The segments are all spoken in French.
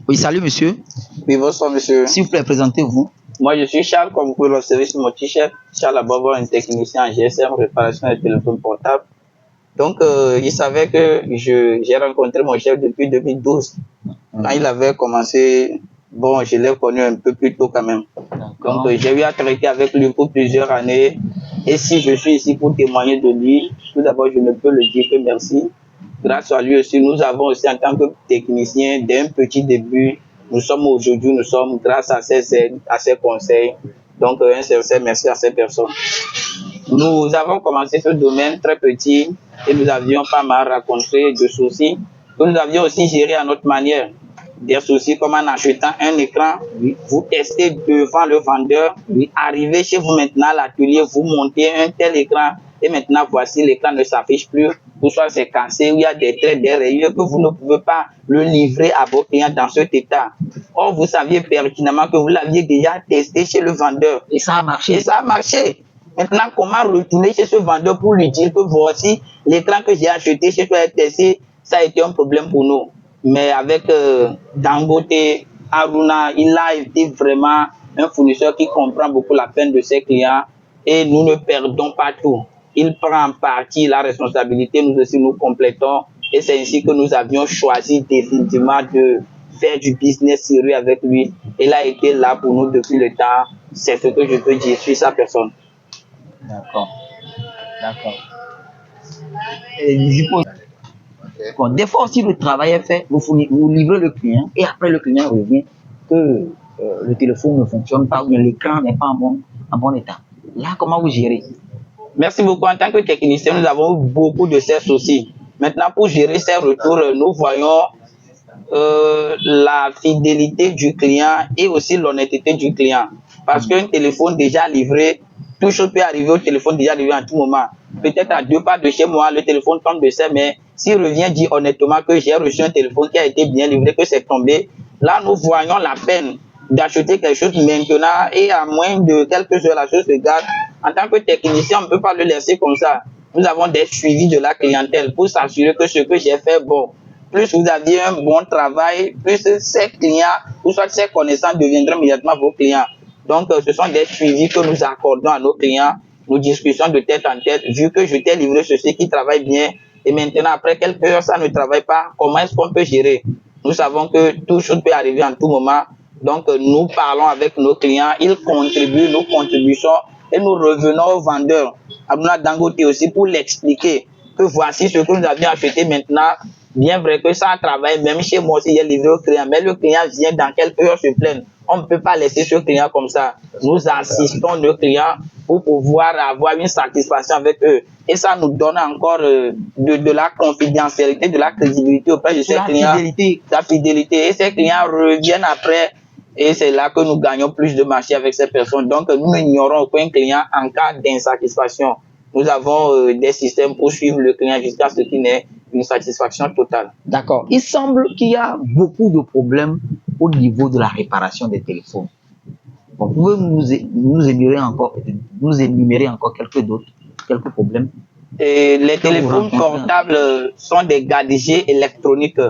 Oui, salut monsieur. Oui, bonsoir monsieur. S'il vous plaît, présentez-vous. Moi, je suis Charles, comme vous pouvez l'observer sur mon t-shirt. Charles Abobo, un technicien en GSM, réparation des téléphones portables. Donc, il savait que j'ai rencontré mon chef depuis 2012. Quand il avait commencé, bon, je l'ai connu un peu plus tôt quand même. Donc, j'ai eu à traiter avec lui pour plusieurs années. Et si je suis ici pour témoigner de lui, tout d'abord, je ne peux le dire que merci. Grâce à lui aussi, nous avons aussi en tant que technicien, d'un petit début, nous sommes aujourd'hui, nous sommes grâce à ses aides, à ses conseils. Donc, un sincère merci à ces personnes. Nous avons commencé ce domaine très petit et nous avions pas mal rencontré de soucis que nous avions aussi géré à notre manière. Des soucis comme en achetant un écran, vous testez devant le vendeur, arrivez chez vous maintenant à l'atelier, vous montez un tel écran et maintenant voici l'écran ne s'affiche plus, ou soit c'est cassé, ou il y a des traits, des rayures que vous ne pouvez pas le livrer à vos clients dans cet état. Or, vous saviez pertinemment que vous l'aviez déjà testé chez le vendeur. Et ça a marché. Et ça a marché. Maintenant, comment retourner chez ce vendeur pour lui dire que voici l'écran que j'ai acheté chez toi testé, ça a été un problème pour nous. Mais avec Dangote, Aruna, il a été vraiment un fournisseur qui comprend beaucoup la peine de ses clients et nous ne perdons pas tout. Il prend en partie la responsabilité, nous aussi nous complétons et c'est ainsi que nous avions choisi définitivement de faire du business sérieux avec lui. Il a été là pour nous depuis le temps. C'est ce que je peux dire sur sa personne. D'accord. Bon, des fois aussi, le travail est fait, vous livrez le client et après le client revient que le téléphone ne fonctionne pas ou bien l'écran n'est pas en bon état. Là, comment vous gérez? Merci beaucoup. En tant que technicien, nous avons eu beaucoup de ces soucis. Maintenant, pour gérer ces retours, nous voyons la fidélité du client et aussi l'honnêteté du client. Parce qu'un téléphone déjà livré, tout chose peut arriver au téléphone déjà livré à tout moment. Peut-être à 2 pas de chez moi, le téléphone tombe de ses mains. S'il revient dire honnêtement que j'ai reçu un téléphone qui a été bien livré, que c'est tombé, là nous voyons la peine d'acheter quelque chose maintenant et à moins de quelques heures la chose se garde. En tant que technicien, on ne peut pas le laisser comme ça. Nous avons des suivis de la clientèle pour s'assurer que ce que j'ai fait, bon, plus vous aviez un bon travail, plus ces clients, ou soit ces connaissances deviendront immédiatement vos clients. Donc, ce sont des suivis que nous accordons à nos clients, nos discussions de tête en tête, vu que je t'ai livré ceci qui travaille bien, et maintenant, après quelques heures, ça ne travaille pas, comment est-ce qu'on peut gérer? Nous savons que tout chose peut arriver en tout moment, donc nous parlons avec nos clients, ils contribuent, nous contributions, et nous revenons aux vendeurs, Abdoulaye Dangote aussi, pour l'expliquer, que voici ce que nous avions acheté maintenant. Bien vrai que ça travaille, même chez moi aussi, il est livré au client, mais le client vient dans quelques heures se plaindre. On ne peut pas laisser ce client comme ça. Nous assistons nos clients pour pouvoir avoir une satisfaction avec eux. Et ça nous donne encore de la confidentialité, de la crédibilité auprès de ces clients. La fidélité. Et ces clients reviennent après. Et c'est là que nous gagnons plus de marché avec ces personnes. Donc, nous n'ignorons aucun client en cas d'insatisfaction. Nous avons des systèmes pour suivre le client jusqu'à ce qu'il n'ait une satisfaction totale. D'accord. Il semble qu'il y a beaucoup de problèmes au niveau de la réparation des téléphones. Bon, pouvez-vous nous énumérer encore quelques problèmes? Et les téléphones portables sont des gadgets électroniques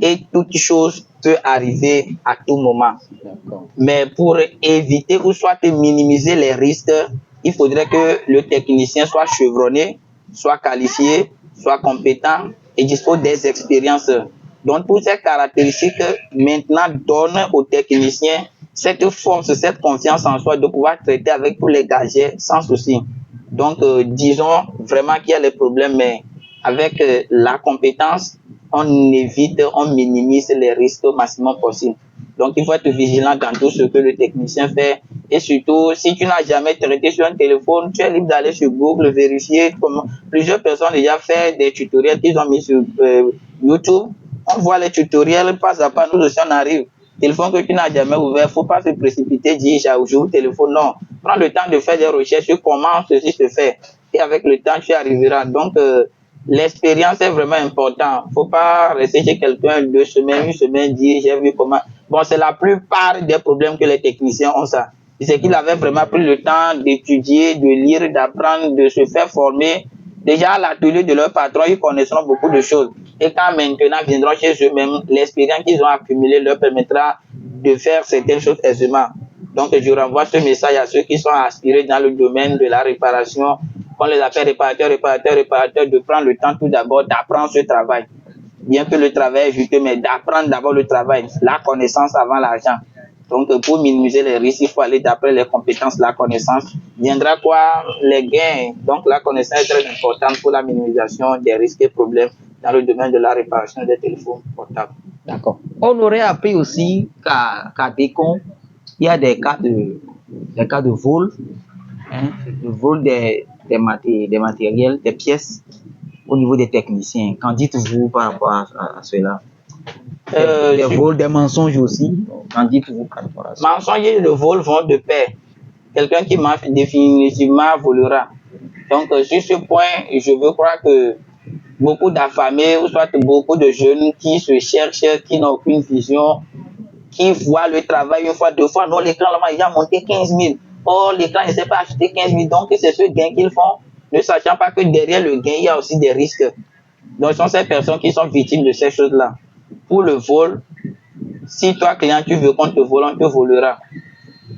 et toute chose peut arriver à tout moment. Mais pour éviter ou soit minimiser les risques, il faudrait que le technicien soit chevronné, soit qualifié, soit compétent et dispose des expériences. Donc, toutes ces caractéristiques maintenant donnent aux techniciens cette force, cette confiance en soi de pouvoir traiter avec tous les gadgets sans souci. Donc, disons vraiment qu'il y a les problèmes, mais avec la compétence, on évite, on minimise les risques au maximum possible. Donc, il faut être vigilant dans tout ce que le technicien fait. Et surtout, si tu n'as jamais traité sur un téléphone, tu es libre d'aller sur Google, vérifier comment. Plusieurs personnes ont déjà fait des tutoriels qu'ils ont mis sur YouTube. On voit les tutoriels, pas à pas, nous aussi on arrive. Téléphone que tu n'as jamais ouvert, il ne faut pas se précipiter, dire j'ouvre le téléphone. Non, prends le temps de faire des recherches sur comment ceci se fait. Et avec le temps, tu arriveras. Donc, l'expérience est vraiment importante. Il ne faut pas rester chez quelqu'un 2 semaines, 1 semaine, dire j'ai vu comment. Bon, c'est la plupart des problèmes que les techniciens ont ça. C'est qu'il avait vraiment pris le temps d'étudier, de lire, d'apprendre, de se faire former. Déjà à l'atelier de leur patron, ils connaîtront beaucoup de choses. Et quand maintenant viendront chez eux-mêmes, l'expérience qu'ils ont accumulée leur permettra de faire certaines choses aisément. Donc, je renvoie ce message à ceux qui sont aspirés dans le domaine de la réparation, qu'on les appelle réparateurs, de prendre le temps tout d'abord d'apprendre ce travail. Bien que le travail est juteux, mais d'apprendre d'abord le travail, la connaissance avant l'argent. Donc, pour minimiser les risques, il faut aller d'après les compétences, la connaissance. Viendra quoi? Les gains. Donc, la connaissance est très importante pour la minimisation des risques et problèmes dans le domaine de la réparation des téléphones portables. D'accord. On aurait appris aussi qu'à Décon, il y a des cas de vol, hein, de vol des matériels, des pièces au niveau des techniciens. Qu'en dites-vous par rapport à cela? Des vols, des mensonges aussi. Qu'en dites-vous par rapport à ça? Mensonges et le vol vont de pair. Quelqu'un qui marche définitivement volera. Donc, sur ce point, je veux croire que beaucoup d'affamés, ou soit beaucoup de jeunes qui se cherchent, qui n'ont aucune vision, qui voient le travail une fois, deux fois, non, l'écran là-bas, il a monté 15 000. Oh, l'écran, il ne s'est pas acheté 15 000. Donc, c'est ce gain qu'ils font, ne sachant pas que derrière le gain, il y a aussi des risques. Donc, ce sont ces personnes qui sont victimes de ces choses-là. Pour le vol, si toi, client, tu veux qu'on te vole, on te volera.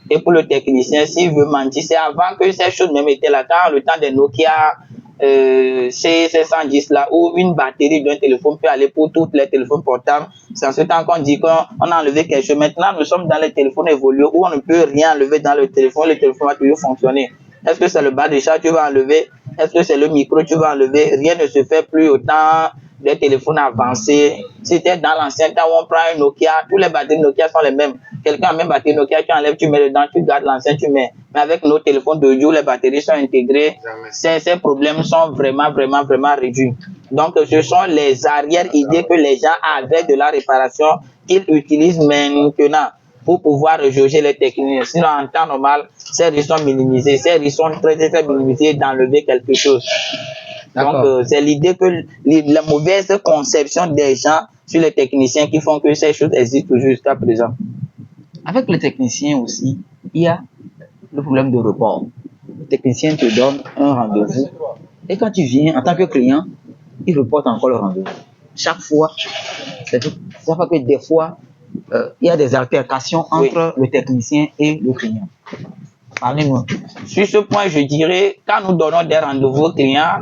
Et pour le technicien, s'il veut mentir, c'est avant que ces choses même étaient là, quand le temps des Nokia C710 là, où une batterie d'un téléphone peut aller pour tous les téléphones portables. C'est en ce temps qu'on dit qu'on a enlevé quelque chose. Maintenant, nous sommes dans les téléphones évolués où on ne peut rien enlever dans le téléphone va toujours fonctionner. Est-ce que c'est le bas de charge que tu vas enlever? Est-ce que c'est le micro que tu vas enlever? Rien ne se fait plus autant des téléphones avancés. Si c'était dans l'ancien temps où on prend un Nokia, tous les batteries Nokia sont les mêmes. Quelqu'un a même batterie Nokia, tu enlèves, tu mets dedans, tu gardes l'ancien, tu mets. Mais avec nos téléphones de jour, les batteries sont intégrées. Ces problèmes sont vraiment réduits. Donc, ce sont les arrière-idées que les gens avaient de la réparation qu'ils utilisent maintenant pour pouvoir rejauger les techniques. Sinon, en temps normal, ces risques sont minimisés. Ces risques sont très minimisés d'enlever quelque chose. Donc, c'est l'idée que la mauvaise conception des gens sur les techniciens qui font que ces choses existent toujours jusqu'à présent. Avec les techniciens aussi, il y a le problème de report. Le technicien te donne un rendez-vous et quand tu viens en tant que client, il reporte encore le rendez-vous. Chaque fois, ça fait que des fois, il y a des altercations entre le technicien et le client. Parlez-moi. Sur ce point, je dirais, quand nous donnons des rendez-vous aux clients,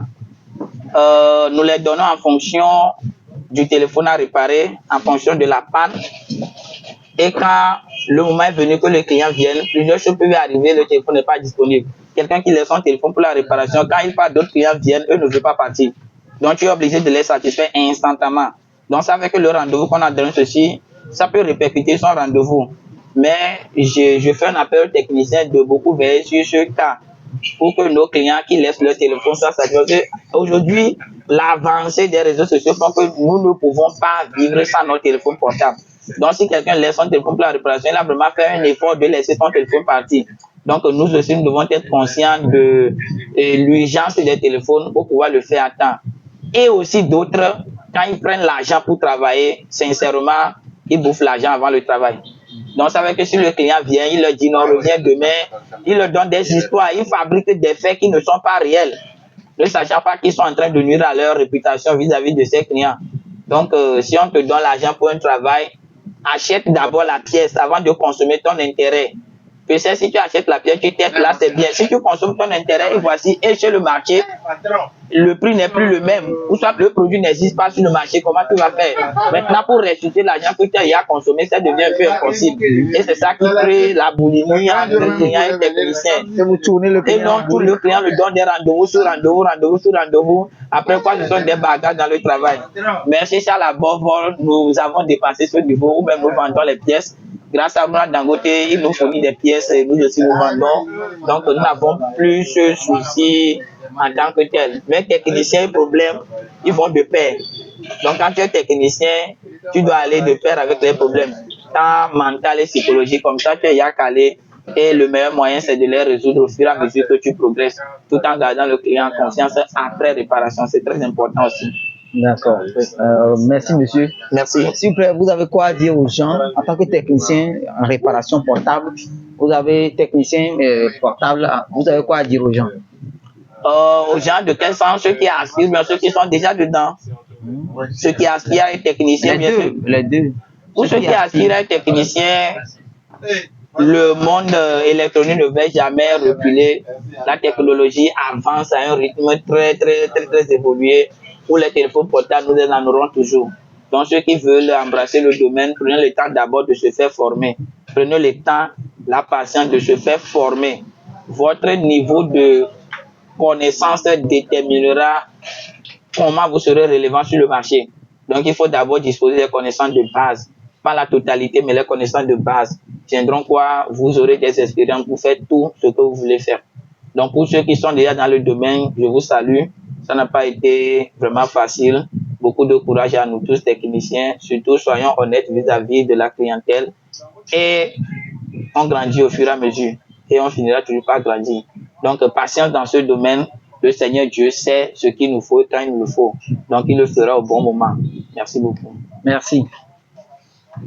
nous les donnons en fonction du téléphone à réparer, en fonction de la panne. Et quand le moment est venu que le client vienne, plusieurs choses peuvent arriver, le téléphone n'est pas disponible. Quelqu'un qui laisse son téléphone pour la réparation, quand il part, d'autres clients viennent, eux ne veulent pas partir. Donc, tu es obligé de les satisfaire instantanément. Donc, ça fait que le rendez-vous qu'on a donné ceci, ça peut répercuter son rendez-vous. Mais je fais un appel au technicien de beaucoup veiller sur ce cas pour que nos clients qui laissent leur téléphone soient satisfaits. Aujourd'hui, l'avancée des réseaux sociaux font que nous ne pouvons pas vivre sans nos téléphones portables. Donc, si quelqu'un laisse son téléphone pour la réparation, il a vraiment fait un effort de laisser son téléphone partir. Donc, nous aussi, nous devons être conscients de l'urgence des téléphones pour pouvoir le faire à temps. Et aussi d'autres, quand ils prennent l'argent pour travailler, sincèrement, ils bouffent l'argent avant le travail. Donc, ça veut dire que si le client vient, il leur dit non, reviens demain, il leur donne des histoires, il fabrique des faits qui ne sont pas réels, ne sachant pas qu'ils sont en train de nuire à leur réputation vis-à-vis de ses clients. Donc, si on te donne l'argent pour un travail, achète d'abord la pièce avant de consommer ton intérêt. Peut-être si tu achètes la pièce, tu t'aides là, c'est bien. Si tu consommes ton intérêt, et voici, et sur le marché, le prix n'est plus le même. Ou soit le produit n'existe pas sur le marché, comment tu vas faire? Maintenant, pour ressusciter l'argent que tu as consommé, ça devient un peu impossible. Et c'est ça qui crée la boulimie entre le client et le technicien. Et donc, tout le client lui donne des rendez-vous sur rendez-vous. Après quoi, ce sont des bagarres dans le travail. Mais chez Charles-Abord, nous avons dépassé ce niveau où même nous vendons les pièces. Grâce à Mourad Dangote, il nous fournit des pièces et nous aussi nous vendons. Donc, nous n'avons plus ce souci en tant que tel. Mais technicien et problème, ils vont de pair. Donc, quand tu es technicien, tu dois aller de pair avec les problèmes. Tant mental et psychologique, comme ça, tu es calé. Et le meilleur moyen, c'est de les résoudre au fur et à mesure que tu progresses, tout en gardant le client en conscience après réparation. C'est très important aussi. D'accord. Merci, monsieur. Merci. S'il vous plaît, vous avez quoi dire aux gens en tant que technicien en réparation portable? Vous avez technicien portable, vous avez quoi dire aux gens? Aux gens de quel sens? Ceux qui aspirent, bien ceux qui sont déjà dedans. Ceux qui aspirent à être technicien, bien sûr. Les deux. Pour ceux qui aspirent à être technicien, le monde électronique ne va jamais reculer. La technologie avance à un rythme très évolué. Pour les téléphones portables, nous en aurons toujours. Donc, ceux qui veulent embrasser le domaine, prenez le temps d'abord de se faire former. Prenez le temps, la patience de se faire former. Votre niveau de connaissance déterminera comment vous serez relevant sur le marché. Donc, il faut d'abord disposer des connaissances de base. Pas la totalité, mais les connaissances de base. Tiendront quoi? Vous aurez des expériences pour faire tout ce que vous voulez faire. Donc, pour ceux qui sont déjà dans le domaine, je vous salue. Ça n'a pas été vraiment facile. Beaucoup de courage à nous tous techniciens. Surtout, soyons honnêtes vis-à-vis de la clientèle. Et on grandit au fur et à mesure. Et on finira toujours par grandir. Donc, patience dans ce domaine. Le Seigneur Dieu sait ce qu'il nous faut quand il nous le faut. Donc, il le fera au bon moment. Merci beaucoup. Merci.